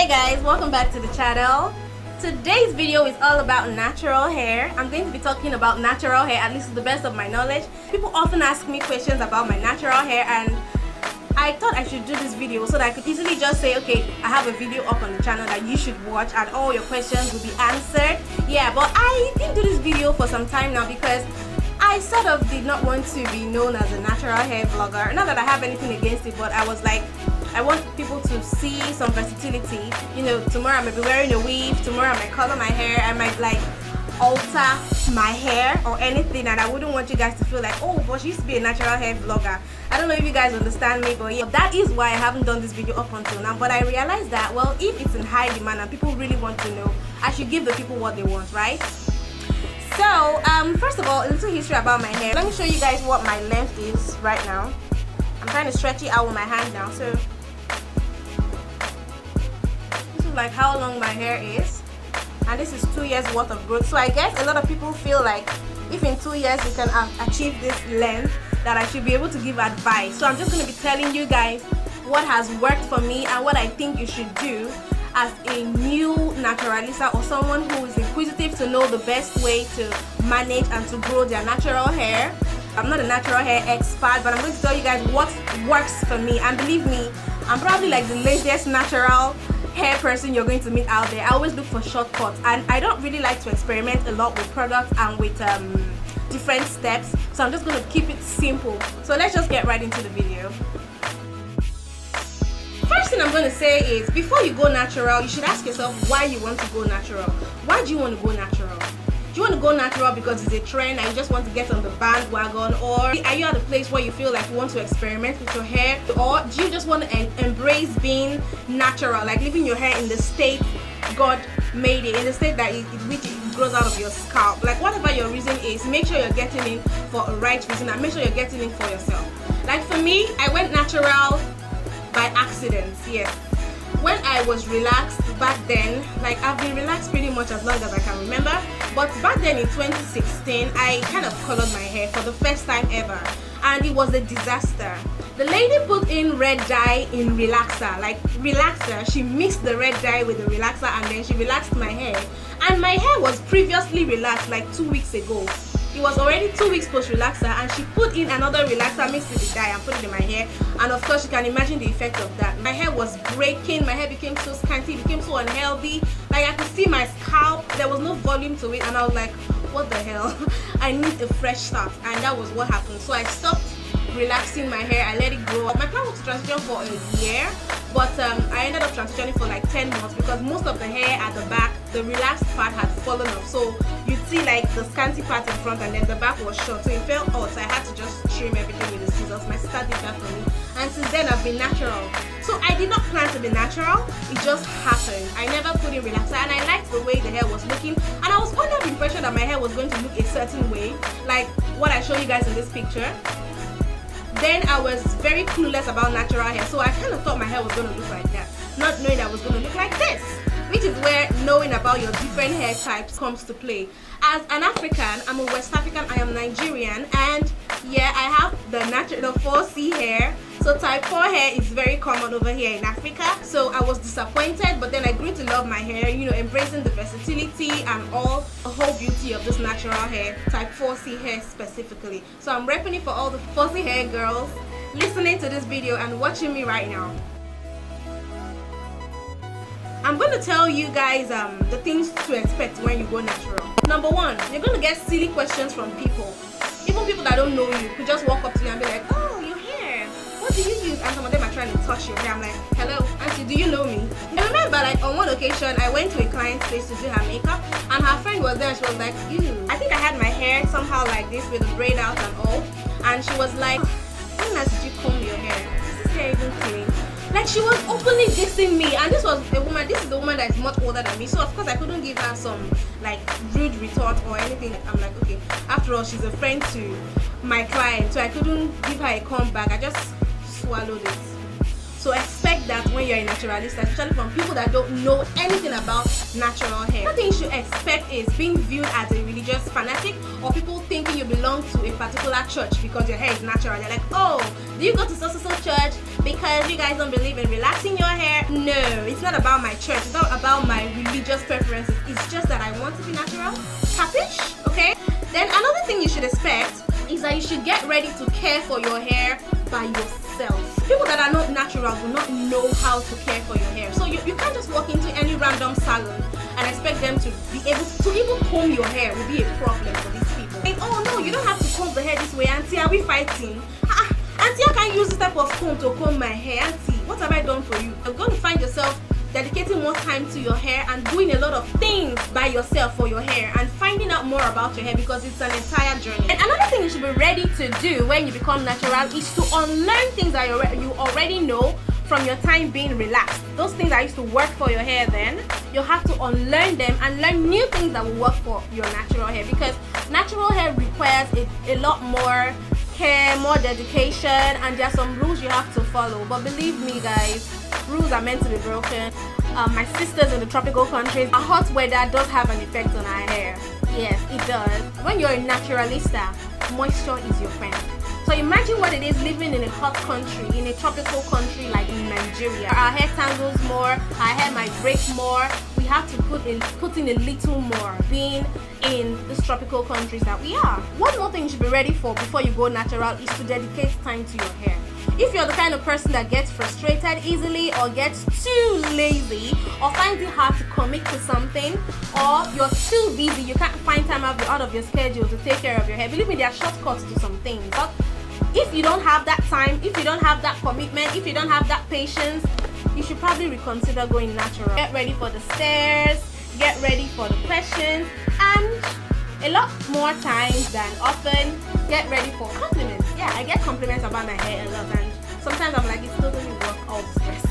Hey guys, welcome back to the channel. Today's video is all about natural hair. I'm going to be talking about natural hair, at least to the best of my knowledge. People often ask me questions about my natural hair, and I thought I should do this video so that I could easily just say, okay, I have a video up on the channel that you should watch and all your questions will be answered. Yeah, but I didn't do this video for some time now because I sort of did not want to be known as a natural hair vlogger. Not that I have anything against it, but I was like, I want people to see some versatility. You know, tomorrow I might be wearing a weave, tomorrow I might color my hair, I might like alter my hair or anything, and I wouldn't want you guys to feel like, oh, but she used to be a natural hair vlogger. I don't know if you guys understand me, but yeah, that is why I haven't done this video up until now. But I realized that, well, if it's in high demand and people really want to know, I should give the people what they want, right? So, first of all, a little history about my hair. Let me show you guys what my length is right now. I'm trying to stretch it out with my hand now, so like how long my hair is, and this is 2 years worth of growth. So I guess a lot of people feel like if in 2 years you can achieve this length, that I should be able to give advice. So I'm just going to be telling you guys what has worked for me and what I think you should do as a new naturalista or someone who is inquisitive to know the best way to manage and to grow their natural hair. I'm not a natural hair expert, but I'm going to tell you guys what works for me. And believe me, I'm probably like the laziest natural hair person you're going to meet out there. I always look for shortcuts, and I don't really like to experiment a lot with products and with different steps, so I'm just going to keep it simple. So let's just get right into the video. First thing I'm going to say is, before you go natural, you should ask yourself why you want to go natural. Why do you want to go natural? Do you want to go natural because it's a trend and you just want to get on the bandwagon, or are you at a place where you feel like you want to experiment with your hair, or do you just want to embrace being natural, like leaving your hair in the state God made it, in the state that which it grows out of your scalp? Like whatever your reason is, make sure you're getting in for a right reason and make sure you're getting in for yourself. Like for me, I went natural by accident. Yes, when I was relaxed back then, like I've been relaxed pretty much as long as I can remember, but back then in 2016 I kind of colored my hair for the first time ever, and it was a disaster. The lady put in red dye in relaxer, like relaxer, she mixed the red dye with the relaxer and then she relaxed my hair, and my hair was previously relaxed like 2 weeks ago. It was already 2 weeks post relaxer, and she put in another relaxer mixed with the dye and put it in my hair, and of course you can imagine the effect of that. My hair was breaking, my hair became so scanty, it became so unhealthy, like I could see my scalp, there was no volume to it, and I was like, what the hell? I need a fresh start, and that was what happened. So I stopped relaxing my hair, I let it grow. My plan was to transition for a year, but I ended up transitioning for like 10 months because most of the hair at the back, the relaxed part had fallen off. So you'd see like the scanty part in front and then the back was short, so it felt odd. So I had to just trim everything with the scissors. My sister did that for me, and since then I've been natural. So I did not plan to be natural, it just happened. I never put in relaxer, and I liked the way the hair was looking, and I was under the impression that my hair was going to look a certain way, like what I show you guys in this picture. Then I was very clueless about natural hair, so I kind of thought my hair was going to look like that, not knowing that it was going to look like this, which is where knowing about your different hair types comes to play. As an African, I'm a West African, I am Nigerian, and yeah, I have the 4C hair. So type 4 hair is very common over here in Africa. So I was disappointed, but then I grew to love my hair, you know, embracing the versatility and all the whole beauty of this natural hair, type 4C hair specifically. So I'm repping it for all the 4C hair girls listening to this video and watching me right now. I'm going to tell you guys the things to expect when you go natural. Number one, you're going to get silly questions from people. Even people that don't know you could just walk up to you and be like, oh, your hair, what do you use? And some of them are trying to touch your hair. I'm like, hello, auntie, do you know me? I remember like on one occasion, I went to a client's place to do her makeup, and her friend was there and she was like, ew. I think I had my hair somehow like this with a braid out and all. And she was like, when last did you comb your hair? Is this hair even clean? Like she was openly dissing me, and this is the woman that is much older than me, so of course I couldn't give her some like rude retort or anything. I'm like, okay, after all she's a friend to my client, so I couldn't give her a comeback. I just swallowed it. So expect that when you're a naturalist, especially from people that don't know anything about natural hair. Another thing you should expect is being viewed as a religious fanatic, or people thinking you belong to a particular church because your hair is natural. They're like, oh, do you go to so church? because you guys don't believe in relaxing your hair. No, it's not about my church, it's not about my religious preferences. It's just that I want to be natural. Capish? Okay? Then another thing you should expect is that you should get ready to care for your hair by yourself. People that are not natural will not know how to care for your hair. So you can't just walk into any random salon and expect them to be able to even comb your hair. Will be a problem for these people. And, oh no, you don't have to comb the hair this way. Auntie, are we fighting? Auntie, I can't use this type of comb to comb my hair. Auntie, what have I done for you? You're going to find yourself dedicating more time to your hair and doing a lot of things by yourself for your hair and finding out more about your hair, because it's an entire journey. And another thing you should be ready to do when you become natural is to unlearn things that you already know from your time being relaxed. Those things that used to work for your hair then, you'll have to unlearn them and learn new things that will work for your natural hair, because natural hair requires a lot more care, more dedication, and there are some rules you have to follow. But believe me guys, rules are meant to be broken. My sisters in the tropical countries, our hot weather does have an effect on our hair. Yes, it does. When you're a naturalista, moisture is your friend. So imagine what it is living in a hot country, in a tropical country like in Nigeria. Our hair tangles more, our hair might break more. We have to put in a little more being in these tropical countries that we are. One more thing you should be ready for before you go natural is to dedicate time to your hair. If you're the kind of person that gets frustrated easily or gets too lazy or finds it hard to commit to something, or you're too busy, you can't find time out of your schedule to take care of your hair, believe me, there are shortcuts to some things. But if you don't have that time, if you don't have that commitment, if you don't have that patience, you should probably reconsider going natural. Get ready for the stares, get ready for the questions, and a lot more times than often, get ready for compliments. Yeah, I get compliments about my hair a lot, and sometimes I'm like, it's totally worth all the stress.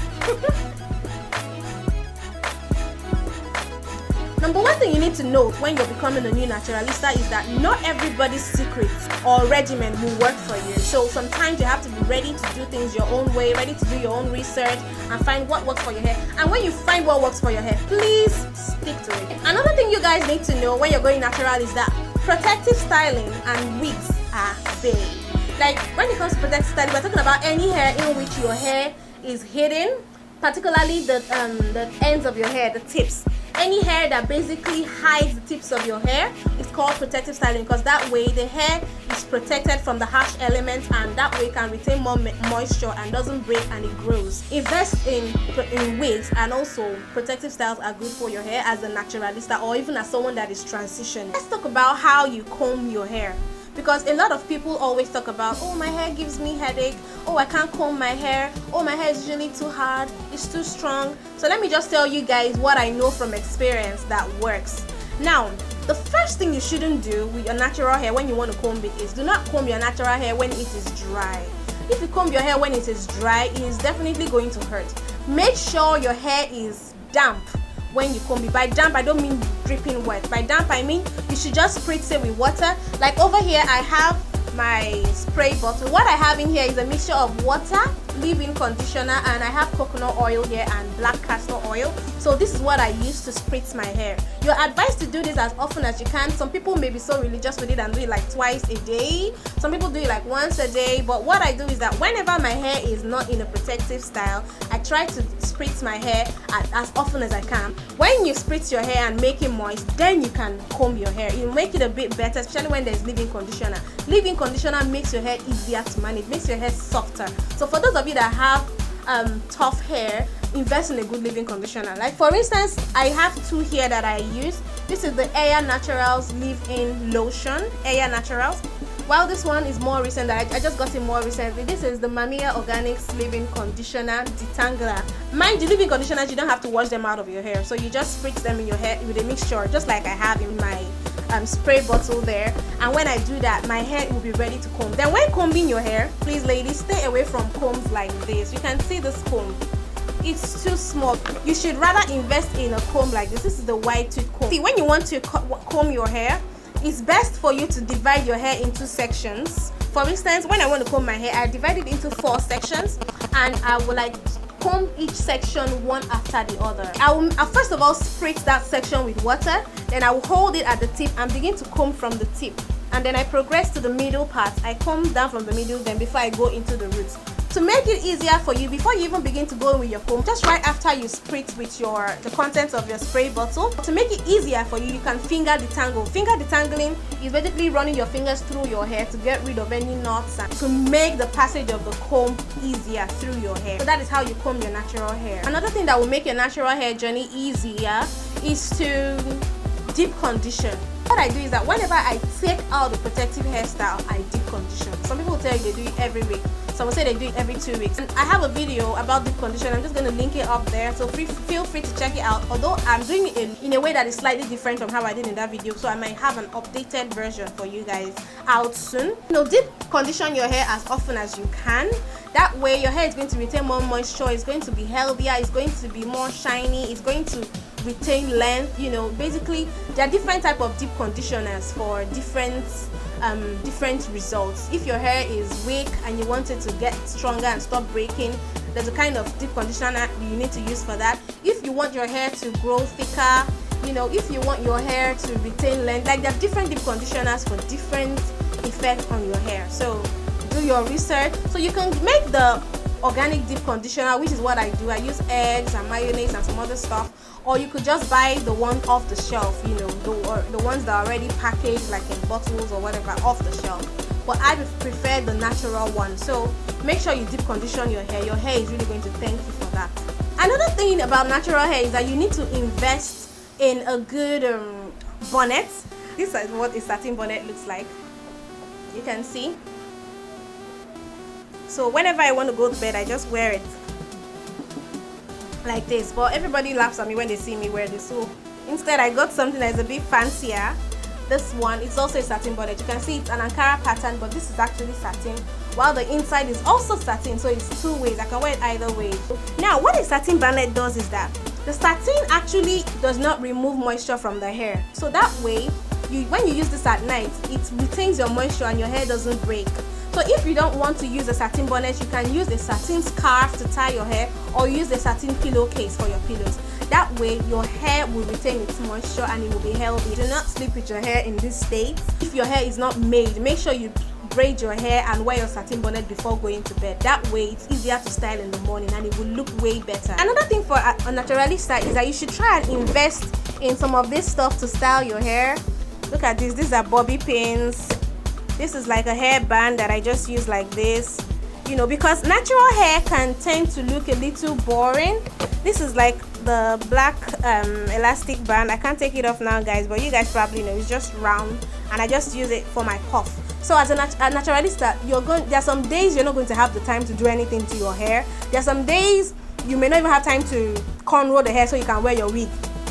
Number one thing you need to note when you're becoming a new naturalista is that not everybody's secrets or regimen will work for you. So sometimes you have to be ready to do things your own way, ready to do your own research and find what works for your hair. And when you find what works for your hair, please stick to it. Another thing you guys need to know when you're going natural is that protective styling and wigs are big. Like when it comes to protective styling, we're talking about any hair in which your hair is hidden, particularly the ends of your hair, the tips. Any hair that basically hides the tips of your hair is called protective styling, because that way the hair is protected from the harsh elements and that way can retain more moisture and doesn't break and it grows. Invest in wigs, and also protective styles are good for your hair as a naturalista or even as someone that is transitioning. Let's talk about how you comb your hair. Because a lot of people always talk about, oh, my hair gives me headache, oh, I can't comb my hair, oh, my hair is usually too hard, it's too strong. So let me just tell you guys what I know from experience that works. Now, the first thing you shouldn't do with your natural hair when you want to comb it is do not comb your natural hair when it is dry. If you comb your hair when it is dry, it is definitely going to hurt. Make sure your hair is damp when you comb it. By damp, I don't mean dripping wet. By damp, I mean you should just spritz it with water. Like over here, I have my spray bottle. What I have in here is a mixture of water, leave-in conditioner, and I have coconut oil here and black castor oil. So this is what I use to spritz my hair. You're advised to do this as often as you can. Some people may be so religious with it and do it like twice a day. Some people do it like once a day. But what I do is that whenever my hair is not in a protective style, I try to spritz my hair as often as I can. When you spritz your hair and make it moist, then you can comb your hair. It'll make it a bit better, especially when there's leave-in conditioner. Leave-in conditioner makes your hair easier to manage, makes your hair softer. So for those of you that have tough hair, invest in a good leave-in conditioner. Like for instance, I have two here that I use. This is the Air Naturals leave-in lotion, Air Naturals. While this one is more recent, I just got it more recently. This is the Mamiya Organics leave-in conditioner detangler. Mind you, leave-in conditioners, you don't have to wash them out of your hair, so you just spritz them in your hair with a mixture, just like I have in my spray bottle there. And when I do that, my hair will be ready to comb. Then when combing your hair, please ladies, stay away from combs like this. You can see this comb, it's too small. You should rather invest in a comb like this. This is the wide tooth comb. See, when you want to comb your hair, it's best for you to divide your hair into sections. For instance, when I want to comb my hair, I divide it into 4 sections, and I will like comb each section one after the other. I'll first of all spritz that section with water, then I will hold it at the tip and begin to comb from the tip, and then I progress to the middle part. I comb down from the middle, then before I go into the roots. To make it easier for you, before you even begin to go in with your comb, just right after you spritz with the contents of your spray bottle, to make it easier for you, you can finger detangle. Finger detangling is basically running your fingers through your hair to get rid of any knots and to make the passage of the comb easier through your hair. So that is how you comb your natural hair. Another thing that will make your natural hair journey easier is to deep condition. What I do is that whenever I take out the protective hairstyle, I deep condition. Some people tell you they do it every week. Some will say they do it every 2 weeks. And I have a video about deep condition. I'm just going to link it up there, so feel free to check it out. Although I'm doing it in a way that is slightly different from how I did in that video, so I might have an updated version for you guys out soon. Deep condition your hair as often as you can. That way your hair is going to retain more moisture, it's going to be healthier, it's going to be more shiny, it's going to retain length. Basically there are different type of deep conditioners for different results. If your hair is weak and you want it to get stronger and stop breaking, there's a kind of deep conditioner you need to use for that. If you want your hair to grow thicker, if you want your hair to retain length, like there are different deep conditioners for different effects on your hair. So do your research. So you can make the organic deep conditioner, which is what I do. I use eggs and mayonnaise and some other stuff, or you could just buy the one off the shelf, the ones that are already packaged like in bottles or whatever off the shelf. But I prefer the natural one. So make sure you deep condition your hair. Your hair is really going to thank you for that. Another thing about natural hair is that you need to invest in a good bonnet. This is what a satin bonnet looks like. You can see. So whenever I want to go to bed, I just wear it like this. But everybody laughs at me when they see me wear this. So instead, I got something that is a bit fancier. This one, it's also a satin bonnet. You can see it's an Ankara pattern, but this is actually satin, while the inside is also satin. So it's two ways. I can wear it either way. Now, what a satin bonnet does is that the satin actually does not remove moisture from the hair. So that way, when you use this at night, it retains your moisture and your hair doesn't break. So if you don't want to use a satin bonnet, you can use a satin scarf to tie your hair, or use a satin pillowcase for your pillows. That way your hair will retain its moisture and it will be healthy. Do not sleep with your hair in this state. If your hair is not made, make sure you braid your hair and wear your satin bonnet before going to bed. That way it's easier to style in the morning and it will look way better. Another thing for a naturalista is that you should try and invest in some of this stuff to style your hair. Look at this. These are bobby pins. This is like a hairband that I just use like this, because natural hair can tend to look a little boring. This is like the black elastic band. I can't take it off now, guys, but you guys probably know it's just round and I just use it for my puff. So as a naturalista, there are some days you're not going to have the time to do anything to your hair. There are some days you may not even have time to cornrow the hair so you can wear your wig.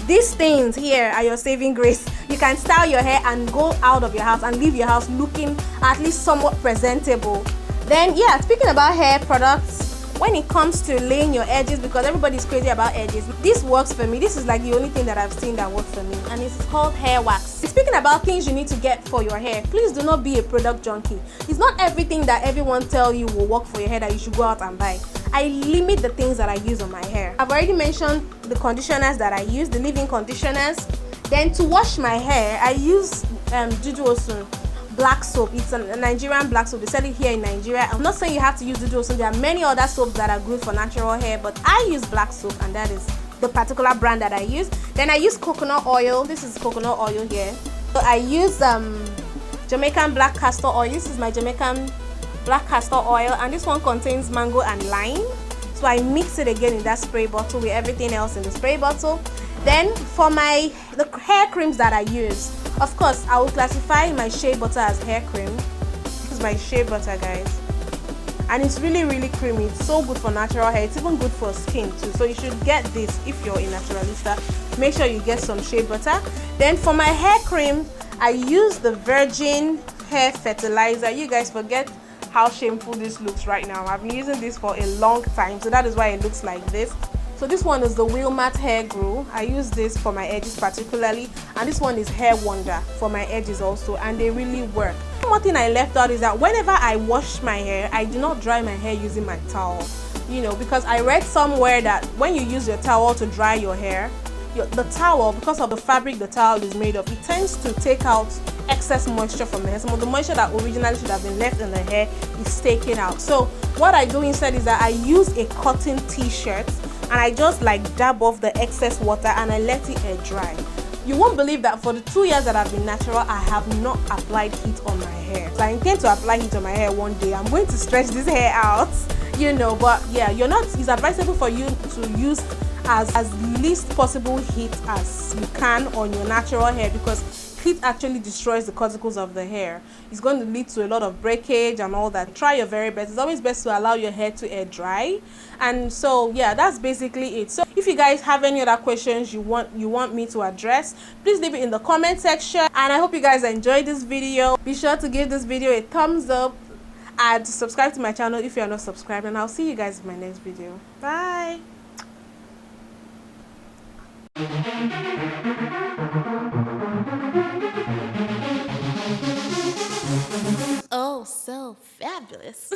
These things here are your saving grace. You can style your hair and go out of your house and leave your house looking at least somewhat presentable. Then yeah, speaking about hair products, when it comes to laying your edges, because everybody's crazy about edges, this works for me. This is like the only thing that I've seen that works for me, and it's called hair wax. Speaking about things you need to get for your hair, please do not be a product junkie. It's not everything that everyone tells you will work for your hair that you should go out and buy. I limit the things that I use on my hair. I've already mentioned the conditioners that I use, the leave-in conditioners. Then to wash my hair, I use Dudu Osun black soap. It's a Nigerian black soap. They sell it here in Nigeria. I'm not saying you have to use Dudu Osun. There are many other soaps that are good for natural hair, but I use black soap, and that is the particular brand that I use. Then I use coconut oil. This is coconut oil here. So I use Jamaican black castor oil. This is my Jamaican black castor oil, and this one contains mango and lime. So I mix it again in that spray bottle with everything else in the spray bottle. Then for the hair creams that I use, of course I will classify my shea butter as hair cream. This is my shea butter, guys, and it's really creamy. It's so good for natural hair. It's even good for skin too, so you should get this if you're a naturalista. Make sure you get some shea butter. Then for my hair cream, I use the virgin hair fertilizer. You guys forget how shameful this looks right now. I've been using this for a long time, so that is why it looks like this. So this one is the Wilmat Hair Grow. I use this for my edges particularly, and this one is Hair Wonder for my edges also, and they really work. One thing I left out is that whenever I wash my hair, I do not dry my hair using my towel, because I read somewhere that when you use your towel to dry your hair, the towel, because of the fabric the towel is made of, it tends to take out excess moisture from the hair. Some of the moisture that originally should have been left in the hair is taken out. So what I do instead is that I use a cotton t-shirt and I just like dab off the excess water and I let it air dry. You won't believe that for the 2 years that I've been natural, I have not applied heat on my hair. So I intend to apply heat on my hair one day. I'm going to stretch this hair out, you know, but yeah, it's advisable for you to use as least possible heat as you can on your natural hair, because heat actually destroys the cuticles of the hair. It's going to lead to a lot of breakage and all that. Try your very best. It's always best to allow your hair to air dry. And so yeah, that's basically it. So if you guys have any other questions you want me to address, please leave it in the comment section. And I hope you guys enjoyed this video. Be sure to give this video a thumbs up and subscribe to my channel if you are not subscribed, and I'll see you guys in my next video. Bye. Oh, so fabulous.